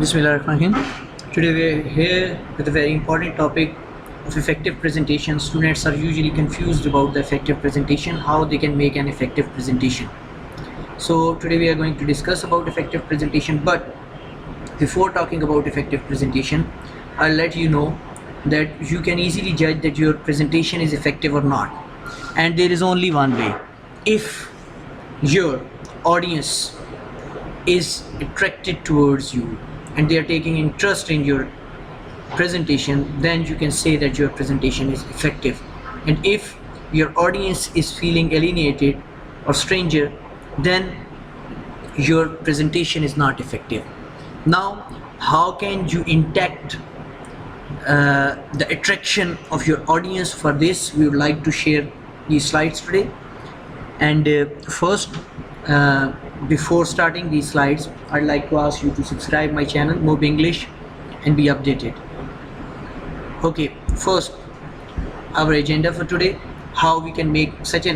Bismillahirrahmanirrahim. Today we are here with a very important topic of effective presentation. Students are usually confused about the effective presentation, how they can make an effective presentation. So today we are going to discuss about effective presentation, but before talking about effective presentation, I'll let you know that you can easily judge that your presentation is effective or not. And there is only one way. If your audience is attracted towards you and they are taking interest in your presentation, then you can say that your presentation is effective. And if your audience is feeling alienated or stranger, then your presentation is not effective. Now, how can you intact the attraction of your audience? For this, we would like to share these slides today. And first, before starting these slides, I'd like to ask you to subscribe my channel Mob English and be updated. Okay, first, our agenda for today, how we can make such a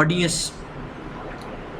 audience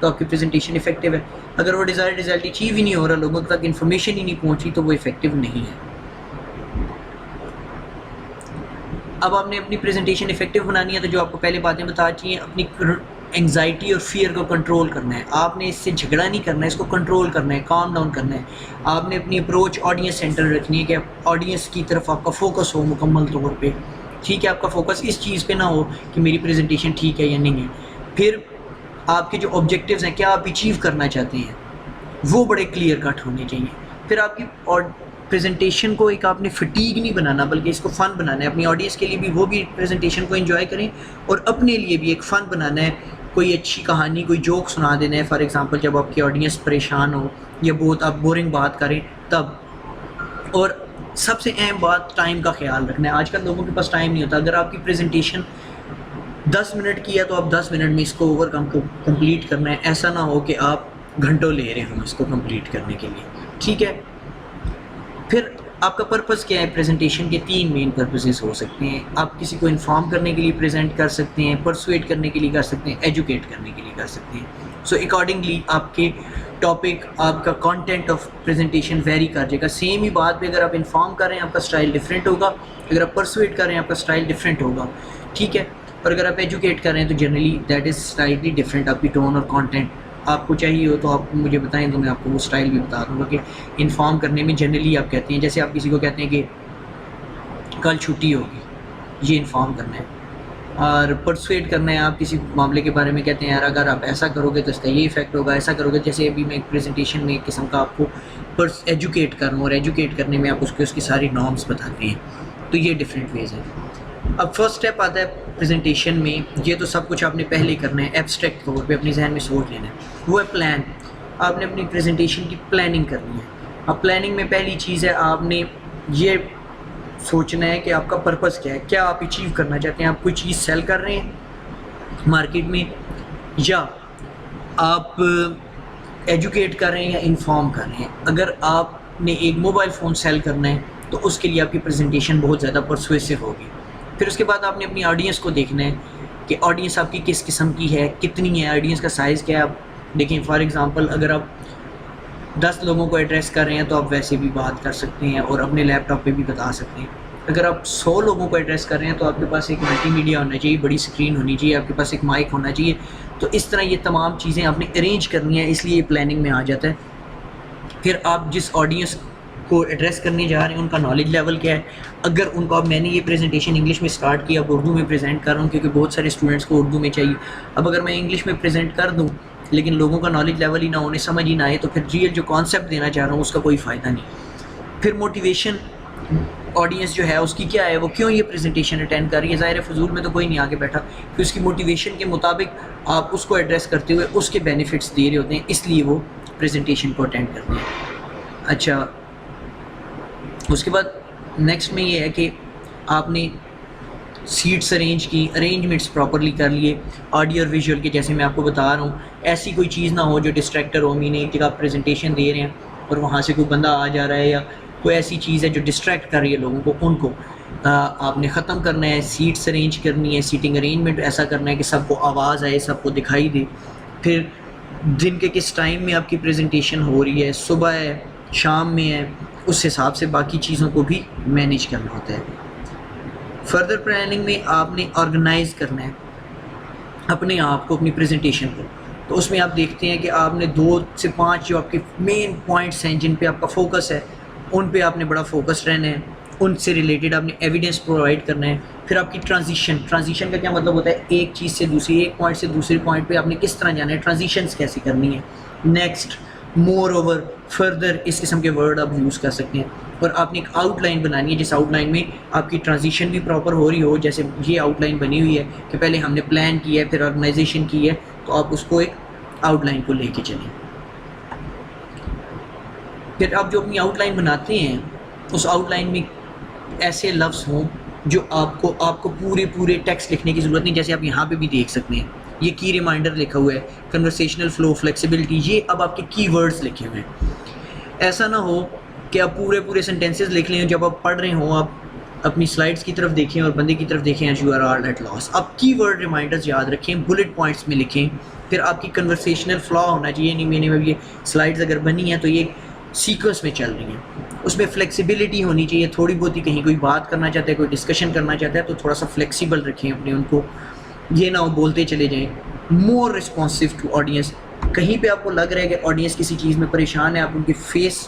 تو آپ کی presentation effective ہے. اگر وہ Dzire result achieve ہی نہیں ہو رہا, لوگوں تک انفارمیشن ہی نہیں پہنچ رہی, تو وہ افیکٹو نہیں ہے. اب آپ نے اپنی پریزنٹیشن افیکٹو بنانی ہے, تو جو آپ کو پہلے باتیں بتا چاہیے, اپنی انگزائٹی اور فیئر کو کنٹرول کرنا ہے. آپ نے اس سے جھگڑا نہیں کرنا ہے, اس کو کنٹرول کرنا ہے, کام ڈاؤن کرنا ہے. آپ نے اپنی اپروچ آڈینس سینٹر رکھنی ہے, کہ آڈینس کی طرف آپ کا فوکس ہو مکمل طور پہ. ٹھیک ہے, آپ کا فوکس اس چیز پہ نہ ہو کہ میری پریزنٹیشن ٹھیک ہے یا نہیں ہے. پھر آپ کے جو آبجیکٹیوز ہیں, کیا آپ اچیو کرنا چاہتے ہیں, وہ بڑے کلیئر کٹ ہونے چاہیے. پھر آپ کی پریزنٹیشن کو ایک آپ نے فٹیگ نہیں بنانا, بلکہ اس کو فن بنانا ہے. اپنی آڈینس کے لیے بھی وہ بھی پریزنٹیشن کو انجوائے کریں, اور اپنے لیے بھی ایک فن بنانا ہے. کوئی اچھی کہانی, کوئی جوک سنا دینا ہے فار ایگزامپل, جب آپ کی آڈینس پریشان ہو یا بہت آپ بورنگ بات کریں تب. اور سب سے اہم بات, ٹائم کا خیال رکھنا ہے. آج کل لوگوں کے پاس ٹائم نہیں ہوتا. اگر آپ کی پریزنٹیشن 10 منٹ کی ہے, تو آپ 10 منٹ میں اس کو اوور کمپلیٹ کرنا ہے. ایسا نہ ہو کہ آپ گھنٹوں لے رہے ہوں اس کو کمپلیٹ کرنے کے لیے. ٹھیک ہے. پھر آپ کا پرپز کیا ہے؟ پریزنٹیشن کے 3 مین پرپزز ہو سکتے ہیں. آپ کسی کو انفارم کرنے کے لیے پریزنٹ کر سکتے ہیں, پرسویٹ کرنے کے لیے کر سکتے ہیں, ایجوکیٹ کرنے کے لیے کر سکتے ہیں. سو اکارڈنگلی آپ کے ٹاپک, آپ کا کانٹینٹ آف پریزنٹیشن ویری کر جائے گا. سیم ہی بات پہ اگر آپ انفارم کر رہے ہیں, آپ کا اسٹائل ڈفرینٹ ہوگا. اگر آپ پرسویٹ کر رہے ہیں, آپ کا اسٹائل ڈفرینٹ ہوگا. ٹھیک ہے. اور اگر آپ ایجوکیٹ کر رہے ہیں, تو generally that is slightly different. آپ کی ٹون اور کانٹینٹ آپ کو چاہیے ہو تو آپ مجھے بتائیں, تو میں آپ کو وہ اسٹائل بھی بتا دوں گا. کہ انفارم کرنے میں جنرلی آپ کہتے ہیں, جیسے آپ کسی کو کہتے ہیں کہ کل چھٹی ہوگی, یہ انفارم کرنا ہے. اور پرسویٹ کرنا ہے, آپ کسی معاملے کے بارے میں کہتے ہیں, یار اگر آپ ایسا کرو گے تو اس کا یہ افیکٹ ہوگا, ایسا کرو گے. جیسے ابھی میں ایک پریزنٹیشن میں ایک قسم کا آپ کو ایجوکیٹ کر رہا ہوں, اور ایجوکیٹ کرنے میں آپ اس کی ساری نارمس بتاتے ہیں. تو یہ ڈفرینٹ ویز ہیں. اب فرسٹ اسٹیپ آتا ہے پریزنٹیشن میں, یہ تو سب کچھ آپ نے پہلے ہی کرنا ہے, ایبسٹریکٹ طور پہ اپنی ذہن میں سوچ لینا ہے. وہ ہے پلان. آپ نے اپنی پریزنٹیشن کی پلاننگ کرنی ہے. اب پلاننگ میں پہلی چیز ہے, آپ نے یہ سوچنا ہے کہ آپ کا پرپز کیا ہے, کیا آپ اچیو کرنا چاہتے ہیں. آپ کوئی چیز سیل کر رہے ہیں مارکیٹ میں, یا آپ ایجوکیٹ کر رہے ہیں, یا انفارم کر رہے ہیں. اگر آپ نے ایک موبائل فون سیل کرنا ہے, تو اس کے لیے آپ کی پریزنٹیشن بہت زیادہ پرسویسو ہوگی. پھر اس کے بعد آپ نے اپنی آڈینس کو دیکھنا ہے کہ آڈینس آپ کی کس قسم کی ہے, کتنی ہے, آڈینس کا سائز کیا ہے. آپ دیکھیں فار ایگزامپل, اگر آپ 10 لوگوں کو ایڈریس کر رہے ہیں, تو آپ ویسے بھی بات کر سکتے ہیں اور اپنے لیپ ٹاپ پہ بھی بتا سکتے ہیں. اگر آپ 100 لوگوں کو ایڈریس کر رہے ہیں, تو آپ کے پاس ایک ملٹی میڈیا ہونا چاہیے, بڑی اسکرین ہونی چاہیے, آپ کے پاس ایک مائک ہونا چاہیے. تو اس طرح یہ تمام چیزیں آپ نے ارینج کرنی ہیں, اس لیے یہ پلاننگ میں آ جاتا ہے. پھر آپ جس آڈینس کو ایڈریس کرنے جا رہے ہیں, ان کا نالج لیول کیا ہے. اگر ان کو, اب میں نے یہ پریزنٹیشن انگلش میں اسٹارٹ کیا, اب اردو میں پریزنٹ کر رہا ہوں, کیونکہ بہت سارے اسٹوڈنٹس کو اردو میں چاہیے. اب اگر میں انگلش میں پریزنٹ کر دوں, لیکن لوگوں کا نالج لیول ہی نہ ہونے, سمجھ ہی نہ آئے, تو پھر ریئل جو کانسیپٹ دینا چاہ رہا ہوں اس کا کوئی فائدہ نہیں. پھر موٹیویشن, آڈینس جو ہے اس کی کیا ہے, وہ کیوں یہ پریزنٹیشن اٹینڈ کر رہی ہے. ظاہر فضول میں تو کوئی نہیں آگے بیٹھا, کہ اس کی موٹیویشن کے مطابق آپ اس کو ایڈریس کرتے ہوئے اس کے بینیفٹس دے رہے ہوتے ہیں, اس لیے وہ پریزنٹیشن کو اٹینڈ کرتے ہیں. اچھا, اس کے بعد نیکسٹ میں یہ ہے کہ آپ نے سیٹس ارینج کی, ارینجمنٹس پراپرلی کر لیے, آڈیو اور ویژول کے. جیسے میں آپ کو بتا رہا ہوں, ایسی کوئی چیز نہ ہو جو ڈسٹریکٹر ہو. مین ایک جگہ آپ پریزنٹیشن دے رہے ہیں اور وہاں سے کوئی بندہ آ جا رہا ہے, یا کوئی ایسی چیز ہے جو ڈسٹریکٹ کر رہی ہے لوگوں کو, ان کو آپ نے ختم کرنا ہے. سیٹس ارینج کرنی ہے, سیٹنگ ارینجمنٹ ایسا کرنا ہے کہ سب کو آواز آئے, سب کو دکھائی دے. پھر دن کے کس ٹائم میں آپ کی پریزنٹیشن ہو رہی ہے, صبح ہے, شام میں ہے, اس حساب سے باقی چیزوں کو بھی مینیج کرنا ہوتا ہے. فردر پلاننگ میں آپ نے آرگنائز کرنا ہے اپنے آپ کو, اپنی پریزنٹیشن کو. تو اس میں آپ دیکھتے ہیں کہ آپ نے 2 سے 5 جو آپ کے مین پوائنٹس ہیں, جن پہ آپ کا فوکس ہے, ان پہ آپ نے بڑا فوکس رہنا ہے. ان سے ریلیٹڈ آپ نے ایویڈنس پرووائڈ کرنا ہے. پھر آپ کی ٹرانزیشن کا کیا مطلب ہوتا ہے, ایک چیز سے دوسری, ایک پوائنٹ سے دوسرے پوائنٹ پہ آپ نے کس طرح جانا ہے, ٹرانزیشنس کیسی کرنی ہے. نیکسٹ, مور اوور, فردر, اس قسم کے ورڈ آپ یوز کر سکتے ہیں. اور آپ نے ایک آؤٹ لائن بنانی ہے, جس آؤٹ لائن میں آپ کی ٹرانزیشن بھی پراپر ہو رہی ہو. جیسے یہ آؤٹ لائن بنی ہوئی ہے کہ پہلے ہم نے پلان کیا ہے, پھر آرگنائزیشن کی ہے, تو آپ اس کو ایک آؤٹ لائن کو لے کے چلیں. پھر آپ جو اپنی آؤٹ لائن بناتے ہیں, اس آؤٹ لائن میں ایسے لفظ ہوں جو آپ کو پورے ٹیکسٹ لکھنے کی ضرورت نہیں. جیسے آپ یہاں پہ بھی دیکھ سکتے ہیں, یہ کی ریمائنڈر لکھا ہوا ہے, کنورسیشنل فلو, فلیکسیبلٹی, یہ اب آپ کے کی ورڈز لکھے ہوئے ہیں. ایسا نہ ہو کہ آپ پورے سینٹینسز لکھ لیں, جب آپ پڑھ رہے ہوں آپ اپنی سلائڈس کی طرف دیکھیں اور بندے کی طرف دیکھیں, you are all at loss. اب کی ورڈ ریمائنڈرز یاد رکھیں, بلٹ پوائنٹس میں لکھیں, پھر آپ کی کنورسیشنل فلو ہونا چاہیے، نہیں میں نے یہ سلائڈز اگر بنی ہیں تو یہ سیکوینس میں چل رہی ہیں، اس میں فلیکسیبلٹی ہونی چاہیے، تھوڑی بہت ہی کہیں کوئی بات کرنا چاہتا ہے، کوئی ڈسکشن کرنا چاہتا ہے تو تھوڑا سا فلیکسیبل رکھیں اپنے ان کو، یہ نہ ہو بولتے چلے جائیں. مور رسپانسو ٹو آڈینس، کہیں پہ آپ کو لگ رہا ہے کہ آڈینس کسی چیز میں پریشان ہے، آپ ان کے فیس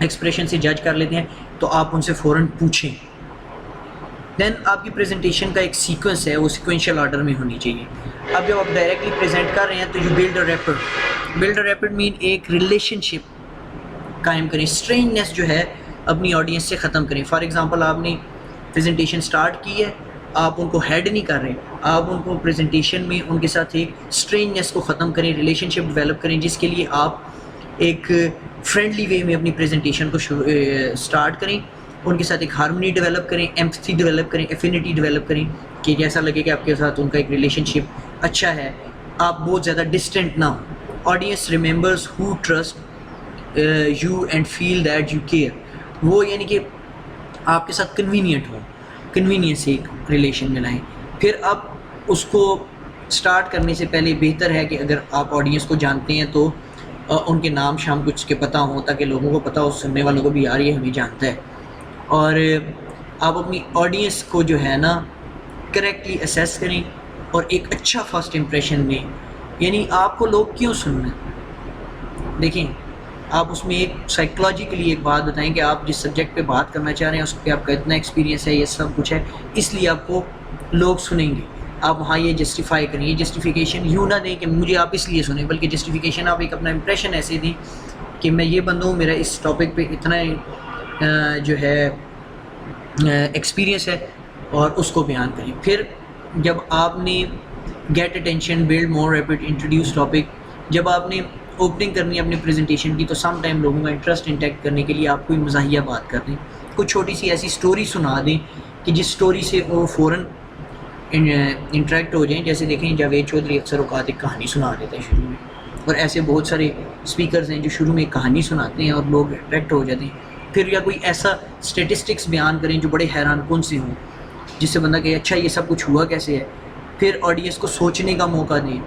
ایکسپریشن سے جج کر لیتے ہیں تو آپ ان سے فوراً پوچھیں. دین آپ کی پریزنٹیشن کا ایک سیکوینس ہے، وہ سیکوینشل آرڈر میں ہونی چاہیے. اب جب آپ ڈائریکٹلی پریزنٹ کر رہے ہیں تو you build a rapport, build a rapport مین ایک ریلیشن شپ قائم کریں، اسٹرینجنیس جو ہے اپنی آڈینس سے ختم کریں. فار ایگزامپل آپ نے پریزنٹیشن سٹارٹ کی ہے، آپ ان کو ہیڈ نہیں کر رہے، آپ ان کو پریزنٹیشن میں ان کے ساتھ ایک اسٹرینجنیس کو ختم کریں، ریلیشن شپ ڈیولپ کریں، جس کے لیے آپ ایک فرینڈلی وے میں اپنی پریزنٹیشن کو سٹارٹ کریں، ان کے ساتھ ایک ہارمنی ڈیولپ کریں، ایمپتھی ڈیولپ کریں، ایفینٹی ڈیولپ کریں کہ جیسا لگے کہ آپ کے ساتھ ان کا ایک ریلیشن شپ اچھا ہے، آپ بہت زیادہ ڈسٹینٹ نہ ہوں. Audience remembers who trust you and feel that you care, وہ یعنی کہ آپ کے ساتھ کنوینئنٹ ہو، کنوینئنس سے ایک ریلیشن میں لائیں. پھر اب اس کو سٹارٹ کرنے سے پہلے بہتر ہے کہ اگر آپ آڈینس کو جانتے ہیں تو ان کے نام شام کچھ کے پتہ ہوں، تاکہ لوگوں کو پتہ ہو، سننے والوں کو بھی یار یہ ہمیں جانتا ہے. اور آپ اپنی آڈینس کو جو ہے نا کریکٹلی اسیس کریں اور ایک اچھا فرسٹ امپریشن دیں. یعنی آپ کو لوگ کیوں سننا ہے، دیکھیں آپ اس میں ایک سائیکولوجیکلی ایک بات بتائیں کہ آپ جس سبجیکٹ پہ بات کرنا چاہ رہے ہیں اس پہ آپ کا اتنا ایکسپیرینس ہے، یہ سب کچھ ہے، اس لیے آپ کو لوگ سنیں گے. آپ وہاں یہ جسٹیفائی کریں، یہ جسٹیفیکیشن یوں نہ دیں کہ مجھے آپ اس لیے سنیں، بلکہ جسٹیفیکیشن آپ ایک اپنا امپریشن ایسے دیں کہ میں یہ بندہ ہوں، میرا اس ٹاپک پہ اتنا جو ہے ایکسپیرینس ہے، اور اس کو بیان کریں. پھر جب آپ نے گیٹ اٹینشن، بلڈ مور ریپڈ، انٹروڈیوس ٹاپک، جب آپ نے اوپننگ کرنی ہے اپنی پریزنٹیشن کی تو سم ٹائم لوگوں کا انٹرسٹ انٹیکٹ کرنے کے لیے آپ کوئی مزاحیہ بات کر دیں، کوئی چھوٹی سی ایسی سٹوری سنا دیں کہ جس سٹوری سے وہ فوراً انٹریکٹ ہو جائیں. جیسے دیکھیں جاوید چودھری اکثر اوقات ایک کہانی سنا دیتے ہیں شروع میں، اور ایسے بہت سارے اسپیکرز ہیں جو شروع میں ایک کہانی سناتے ہیں اور لوگ اٹریکٹ ہو جاتے ہیں. پھر یا کوئی ایسا اسٹیٹسٹکس بیان کریں جو بڑے حیران کن سے ہوں، جس سے بندہ کہ اچھا یہ سب کچھ ہوا کیسے ہے. پھر آڈینس کو سوچنے کا موقع دیں،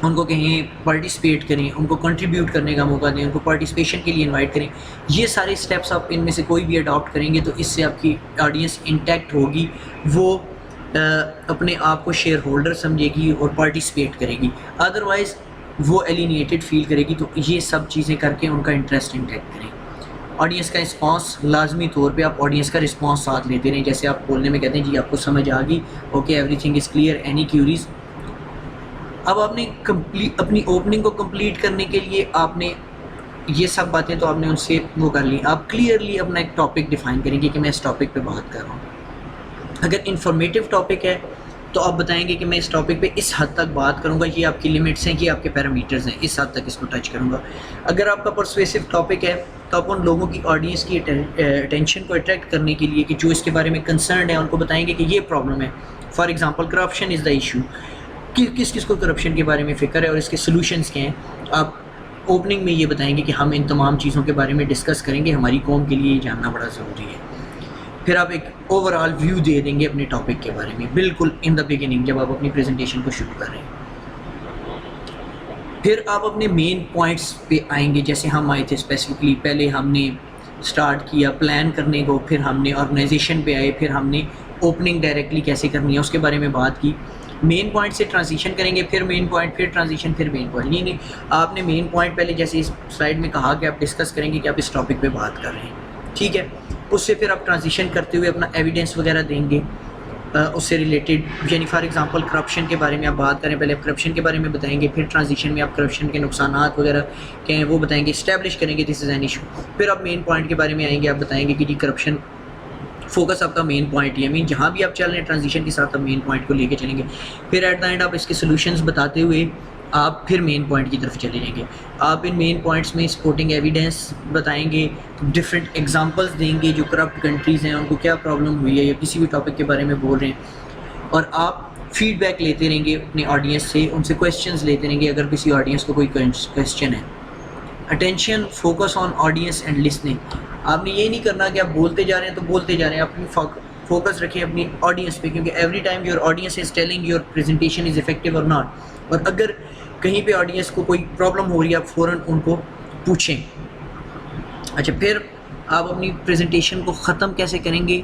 ان کو کہیں پارٹیسپیٹ کریں، ان کو کنٹریبیوٹ کرنے کا موقع دیں، ان کو پارٹیسپیشن کے لیے انوائٹ کریں. یہ سارے سٹیپس آپ ان میں سے کوئی بھی اڈاپٹ کریں گے تو اس سے آپ کی آڈینس انٹیکٹ ہوگی، وہ اپنے آپ کو شیئر ہولڈر سمجھے گی اور پارٹیسپیٹ کرے گی. ادروائز وہ ایلینیٹڈ فیل کرے گی. تو یہ سب چیزیں کر کے ان کا انٹرسٹ انٹیکٹ کریں. آڈینس کا رسپانس، لازمی طور پہ آپ آڈینس کا رسپانس ساتھ لیتے رہیں. جیسے آپ بولنے میں کہتے ہیں جی آپ کو سمجھ آ گئی، okay every thing is clear, any queries. اب آپ نے اپنی اوپننگ کو کمپلیٹ کرنے کے لیے آپ نے یہ سب باتیں تو آپ نے ان سے وہ کر لی. آپ کلیئرلی اپنا ایک ٹاپک ڈیفائن کریں گے کہ میں اس ٹاپک پہ بات کر رہا ہوں. اگر انفارمیٹیو ٹاپک ہے تو آپ بتائیں گے کہ میں اس ٹاپک پہ اس حد تک بات کروں گا، یہ آپ کی لمٹس ہیں، یہ آپ کے پیرامیٹرز ہیں، اس حد تک اس کو ٹچ کروں گا. اگر آپ کا پرسویسو ٹاپک ہے تو آپ ان لوگوں کی آڈینس کی اٹینشن کو اٹریکٹ کرنے کے لیے کہ جو اس کے بارے میں کنسرنڈ ہیں ان کو بتائیں گے کہ یہ پرابلم ہے. For example corruption is the issue, کس کس کو کرپشن کے بارے میں فکر ہے اور اس کے سلوشنس کیا ہیں. آپ اوپننگ میں یہ بتائیں گے کہ ہم ان تمام چیزوں کے بارے میں ڈسکس کریں گے، ہماری قوم کے لیے یہ جاننا بڑا ضروری ہے. پھر آپ ایک اوور آل ویو دے دیں گے اپنے ٹاپک کے بارے میں بالکل ان دا بگننگ، جب آپ اپنی پریزنٹیشن کو شروع کر رہے ہیں. پھر آپ اپنے مین پوائنٹس پہ آئیں گے، جیسے ہم آئے تھے اسپیسیفکلی. پہلے ہم نے سٹارٹ کیا پلان کرنے کو، پھر ہم نے آرگنائزیشن پہ آئے، پھر ہم نے اوپننگ ڈائریکٹلی کیسے کرنی ہے اس کے بارے میں بات کی. مین پوائنٹ سے ٹرانزیشن کریں گے، پھر مین پوائنٹ، پھر ٹرانزیشن، پھر مین پوائنٹ. نہیں آپ نے مین پوائنٹ پہلے جیسے اس سلائڈ میں کہا کہ آپ ڈسکس کریں گے کہ آپ اس ٹاپک پہ بات کر رہے ہیں، ٹھیک ہے. اس سے پھر آپ ٹرانزیشن کرتے ہوئے اپنا ایویڈنس وغیرہ دیں گے اس سے ریلیٹڈ. یعنی فار ایگزامپل کرپشن کے بارے میں آپ بات کریں، پہلے آپ کرپشن کے بارے میں بتائیں گے، پھر ٹرانزیشن میں آپ کرپشن کے نقصانات وغیرہ کیا ہیں وہ بتائیں گے، اسٹیبلش کریں گے دس از این ایشو. پھر آپ مین پوائنٹ کے بارے میں آئیں گے، آپ بتائیں گے کہ جی کرپشن فوکس آپ کا مین پوائنٹ ہی ہے. مین جہاں بھی آپ چل رہے ہیں ٹرانزیشن کے ساتھ آپ مین پوائنٹ کو لے کے چلیں گے. پھر ایٹ دا اینڈ آپ اس کے سولوشنس بتاتے ہوئے آپ پھر مین پوائنٹ کی طرف چلے جائیں گے. آپ ان مین پوائنٹس میں سپورٹنگ ایویڈنس بتائیں گے، ڈفرینٹ ایگزامپلس دیں گے جو کرپٹ کنٹریز ہیں ان کو کیا پرابلم ہوئی ہے، یا کسی بھی ٹاپک کے بارے میں بول رہے ہیں. اور آپ فیڈ بیک لیتے رہیں گے اپنے آڈینس سے، ان سے کویشچنز لیتے رہیں گے اگر کسی آڈینس کو کوئی کویشچن ہے. Attention, focus on audience and listening. آپ نے یہ نہیں کرنا کہ آپ بولتے جا رہے ہیں تو بولتے جا رہے ہیں. اپنی فوکس رکھیں اپنی آڈینس پہ، کیونکہ every time your audience is telling your presentation is effective اور ناٹ. اور اگر کہیں پہ آڈینس کو کوئی پرابلم ہو رہی ہے آپ فوراً ان کو پوچھیں. اچھا پھر آپ اپنی پریزنٹیشن کو ختم کیسے کریں گے؟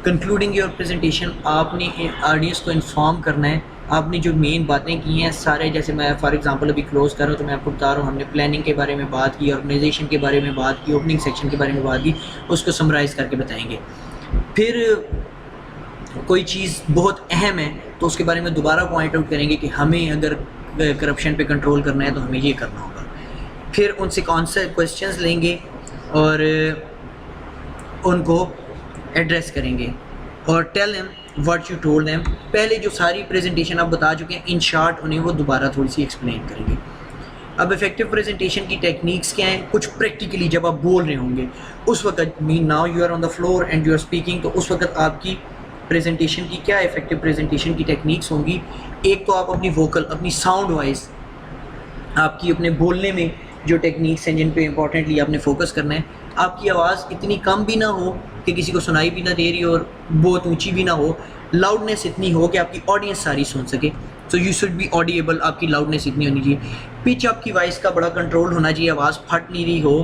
کنکلوڈنگ یور پریزنٹیشن آپ نے آڈینس کو انفارم کرنا ہے آپ نے جو مین باتیں کی ہیں سارے. جیسے میں فار ایگزامپل ابھی کلوز کر رہا ہوں تو میں آپ کو بتا رہا ہوں ہم نے پلاننگ کے بارے میں بات کی, آرگنائزیشن کے بارے میں بات کی, اوپننگ سیکشن کے بارے میں بات کی, اس کو سمرائز کر کے بتائیں گے. پھر کوئی چیز بہت اہم ہے تو اس کے بارے میں دوبارہ پوائنٹ آؤٹ کریں گے کہ ہمیں اگر کرپشن پہ کنٹرول کرنا ہے تو ہمیں یہ کرنا ہوگا. پھر ان سے کون سے کویسچنز لیں گے اور ان کو ایڈریس کریں گے اور tell them what you told them. پہلے جو ساری پریزنٹیشن آپ بتا چکے ہیں ان شارٹ انہیں وہ دوبارہ تھوڑی سی ایکسپلین کریں گے. اب افیکٹو پریزنٹیشن کی ٹیکنیکس کیا ہیں؟ کچھ پریکٹیکلی جب آپ بول رہے ہوں گے اس وقت now you are on the floor and you are speaking, تو اس وقت آپ کی پریزنٹیشن کی کیا افیکٹو پریزنٹیشن کی ٹیکنیکس ہوں گی. ایک تو آپ اپنی ووکل اپنی ساؤنڈ وائز آپ کی اپنے بولنے میں جو ٹیکنیکس ہیں جن پہ امپورٹنٹلی آپ نے فوکس کرنا ہے. آپ کی آواز اتنی کم بھی نہ ہو کہ کسی کو سنائی بھی نہ دے رہی اور بہت اونچی بھی نہ ہو, لاؤڈنیس اتنی ہو کہ آپ کی آڈینس ساری سن سکے. So you should be audible, آپ کی لاؤڈنیس اتنی ہونی چاہیے. پچ آپ کی وائس کا بڑا کنٹرول ہونا چاہیے, آواز پھٹ نہیں رہی ہو,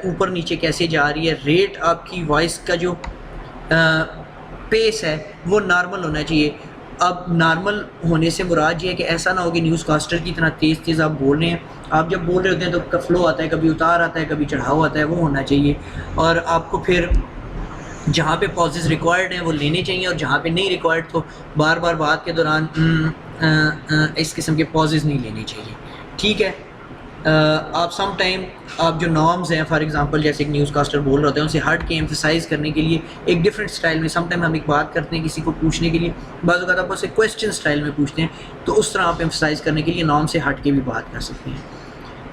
اوپر نیچے کیسے جا رہی ہے. ریٹ آپ کی وائس کا جو پیس ہے وہ نارمل ہونا چاہیے. اب نارمل ہونے سے مراد یہ ہے کہ ایسا نہ ہو کہ نیوز کاسٹر کی طرح تیز تیز آپ بول رہے ہیں. آپ جب بول رہے ہوتے ہیں تو فلو آتا ہے, کبھی اتار آتا ہے, کبھی چڑھاؤ آتا ہے, وہ ہونا چاہیے. اور آپ کو پھر جہاں پہ پازز ریکوائرڈ ہیں وہ لینے چاہیے اور جہاں پہ نہیں ریکوائرڈ تو بار بار بات کے دوران اس قسم کے پازز نہیں لینے چاہیے. ٹھیک ہے. آپ سم ٹائم آپ جو نارمز ہیں فار ایگزامپل جیسے ایک نیوز کاسٹر بول رہے ہوتے ہیں ان سے ہٹ کے ایمفسائز کرنے کے لیے ایک ڈفرینٹ اسٹائل میں سم ٹائم ہم ایک بات کرتے ہیں کسی کو پوچھنے کے لیے, بعض اوقات آپ اسے کویسچن اسٹائل میں پوچھتے ہیں تو اس طرح آپ ایمفسائز کرنے کے لیے نارم سے ہٹ کے بھی بات کر سکتے ہیں.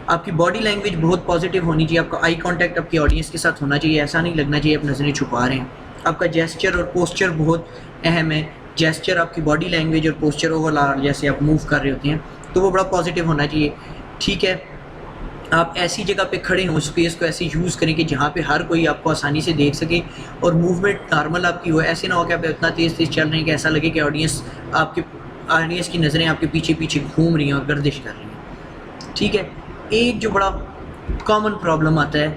آپ کی باڈی لینگویج بہت پازیٹیو ہونی چاہیے, آپ کا آئی کانٹیکٹ آپ کی آڈینس کے ساتھ ہونا چاہیے, ایسا نہیں لگنا چاہیے آپ نظریں چھپا رہے ہیں. آپ کا جیسچر اور پوسچر بہت اہم ہے. جیسچر آپ کی باڈی لینگویج اور پوسچر اوور آل جیسے آپ موو کر رہے ہوتے ہیں تو وہ بڑا پازیٹیو ہونا چاہیے. ٹھیک ہے. آپ ایسی جگہ پہ کھڑے ہوں, اسپیس کو ایسے یوز کریں کہ جہاں پہ ہر کوئی آپ کو آسانی سے دیکھ سکے اور موومنٹ نارمل آپ کی ہو. ایسے نہ ہو کہ آپ اتنا تیز تیز چل رہے ہیں کہ ایسا لگے کہ آڈینس کی نظریں آپ کے پیچھے پیچھے گھوم رہی ہیں اور گردش کر رہی ہیں. ٹھیک ہے. ایک جو بڑا کامن پرابلم آتا ہے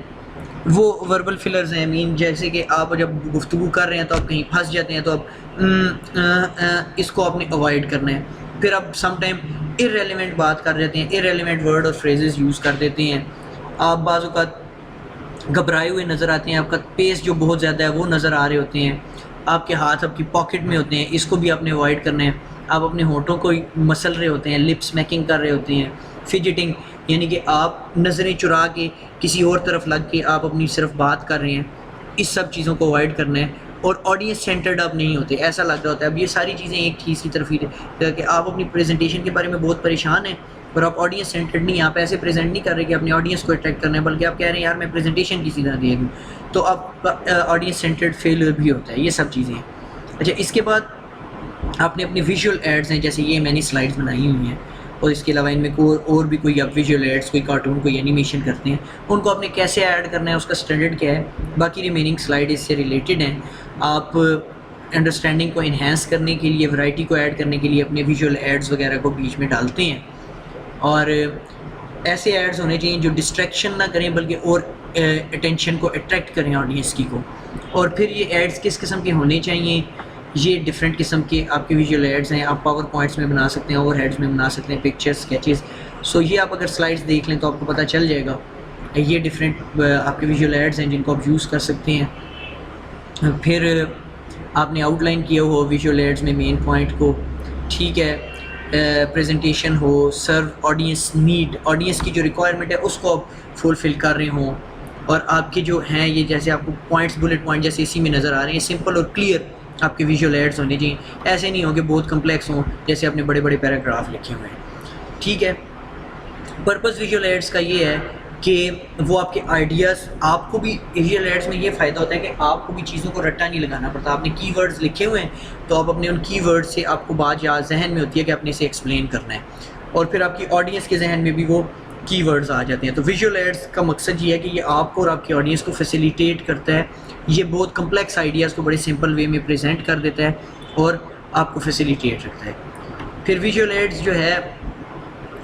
وہ وربل فلرز ہیں. جیسے کہ آپ جب گفتگو کر رہے ہیں تو آپ کہیں پھنس جاتے ہیں تو آپ اس کو آپ نے اوائڈ کرنا ہے. پھر آپ سم ٹائم ارریلیونٹ بات کر جاتے ہیں, ارریلیونٹ ورڈ اور فریزز یوز کر دیتے ہیں. آپ بعض اوقات گھبرائے ہوئے نظر آتے ہیں, آپ کا پیس جو بہت زیادہ ہے وہ نظر آ رہے ہوتے ہیں, آپ کے ہاتھ آپ کی پاکٹ میں ہوتے ہیں, اس کو بھی آپ نے اوائڈ کرنا ہے. آپ اپنے ہونٹوں کو مسل رہے ہوتے ہیں, لپس میکنگ کر رہے ہوتے ہیں, فجٹنگ یعنی کہ آپ نظریں چرا کے کسی اور طرف لگ کے آپ اپنی صرف بات کر رہے ہیں. اس سب چیزوں کو اوائڈ کرنا ہے. اور آڈینس سینٹرڈ آپ نہیں ہوتے, ایسا لگ رہا ہوتا ہے. اب یہ ساری چیزیں ایک چیز کی طرف ہی کہ آپ اپنی پریزنٹیشن کے بارے میں بہت پریشان ہیں اور آپ آڈینس سینٹرڈ نہیں, آپ ایسے پریزنٹ نہیں کر رہے کہ اپنی آڈینس کو اٹریکٹ کرنا ہے, بلکہ آپ کہہ رہے ہیں یار میں پریزنٹیشن کسی طرح دے دوں, تو آپ آڈینس سینٹرڈ فیلئر بھی ہوتا ہے. یہ سب چیزیں ہیں. اچھا اس کے بعد آپ نے اپنے ویژول ایڈز ہیں, جیسے یہ میں نے سلائڈز بنائی ہوئی ہیں اور اس کے علاوہ ان میں اور بھی کوئی آپ ویژول ایڈز, کوئی کارٹون, کوئی اینیمیشن کرتے ہیں, ان کو آپ نے کیسے ایڈ کرنا ہے, اس کا اسٹینڈرڈ کیا ہے. باقی ریمیننگ سلائڈ اس سے ریلیٹڈ ہیں. آپ انڈرسٹینڈنگ کو انہینس کرنے کے لیے, ورائٹی کو ایڈ کرنے کے لیے اپنے ویژول ایڈز وغیرہ کو بیچ میں ڈالتے ہیں. اور ایسے ایڈز ہونے چاہیے جو ڈسٹریکشن نہ کریں بلکہ اور اٹینشن کو اٹریکٹ کریں آڈینس کی کو. اور پھر یہ ایڈز کس قسم کے ہونے چاہیے, یہ ڈفرینٹ قسم کے آپ کے ویژول ایڈز ہیں. آپ پاور پوائنٹس میں بنا سکتے ہیں, اوور ہیڈز میں بنا سکتے ہیں, پکچرز, اسکیچز. سو یہ آپ اگر سلائڈس دیکھ لیں تو آپ کو پتہ چل جائے گا. یہ ڈفرینٹ آپ کے ویژول ایڈز ہیں جن کو آپ یوز کر سکتے ہیں. پھر آپ نے آؤٹ لائن کیا ہو ویژول ایڈز میں مین پوائنٹ کو. ٹھیک ہے. پریزنٹیشن ہو, سرو آڈینس نیڈ, آڈینس کی جو ریکوائرمنٹ ہے اس کو آپ فلفل کر رہے ہوں. اور آپ کے جو ہیں یہ جیسے آپ کو پوائنٹس, بلٹ پوائنٹ جیسے اسی میں نظر آ رہے ہیں, سمپل اور کلیئر آپ کے ویژول ایڈز ہونے چاہیے. ایسے نہیں ہوں کہ بہت کمپلیکس ہوں جیسے آپ نے بڑے بڑے پیراگراف لکھے ہوئے ہیں. ٹھیک ہے. پرپز ویژول ایڈز کا یہ ہے کہ وہ آپ کے آئیڈیاز, آپ کو بھی ویژول ایڈز میں یہ فائدہ ہوتا ہے کہ آپ کو بھی چیزوں کو رٹا نہیں لگانا پڑتا. آپ نے کی ورڈز لکھے ہوئے ہیں تو آپ اپنے ان کی ورڈ سے آپ کو بات یاد ذہن میں ہوتی ہے کہ آپ نے اسے ایکسپلین کرنا ہے, اور پھر آپ کی آڈینس کے ذہن میں بھی وہ کی ورڈز آ جاتے ہیں. تو ویژول ایڈز کا مقصد یہ ہے کہ یہ آپ کو اور آپ کی آڈینس کو فیسیلیٹیٹ کرتا ہے. یہ بہت کمپلیکس آئیڈیاز کو بڑے سمپل وے میں پریزنٹ کر دیتا ہے اور آپ کو فیسیلیٹیٹ رکھتا ہے. پھر ویژول ایڈز جو ہے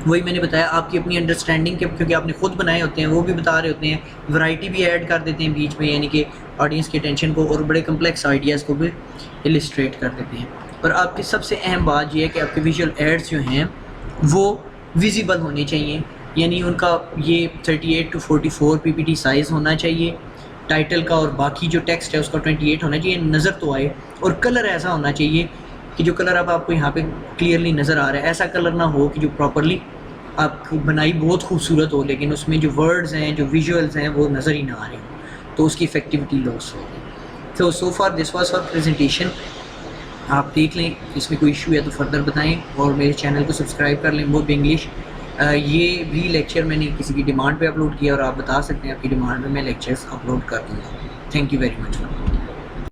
وہی میں نے بتایا آپ کی اپنی انڈرسٹینڈنگ کے، کیونکہ آپ نے خود بنائے ہوتے ہیں، وہ بھی بتا رہے ہوتے ہیں، ورائٹی بھی ایڈ کر دیتے ہیں بیچ میں، یعنی کہ آڈینس کی اٹینشن کو اور بڑے کمپلیکس آئیڈیاز کو بھی السٹریٹ کر دیتے ہیں. اور آپ کی سب سے اہم بات یہ ہے کہ آپ کے ویژول ایڈس جو ہیں وہ ویزیبل ہونے چاہیے، یعنی ان کا یہ 38 to 44 PPT سائز ہونا چاہیے، ٹائٹل کا اور باقی جو ٹیکسٹ ہے اس کا 28 ہونا چاہیے، نظر تو آئے. اور کلر ایسا ہونا چاہیے کہ جو کلر اب آپ کو یہاں پہ کلیئرلی نظر آ رہا ہے، ایسا کلر نہ ہو کہ جو پراپرلی آپ کی بنائی بہت خوبصورت ہو لیکن اس میں جو ورڈز ہیں، جو ویژولز ہیں وہ نظر ہی نہ آ رہے ہوں، تو اس کی افیکٹیوٹی لاس ہوگی. تو so far this was for presentation. آپ دیکھ لیں اس میں کوئی ایشو ہے تو فردر بتائیں، اور میرے چینل کو سبسکرائب کر لیں، وہ بھی انگلش. یہ بھی لیکچر میں نے کسی کی ڈیمانڈ پہ اپلوڈ کیا، اور آپ بتا سکتے ہیں آپ کی ڈیمانڈ پہ میں لیکچرز اپلوڈ کر دوں گا. Thank you very much.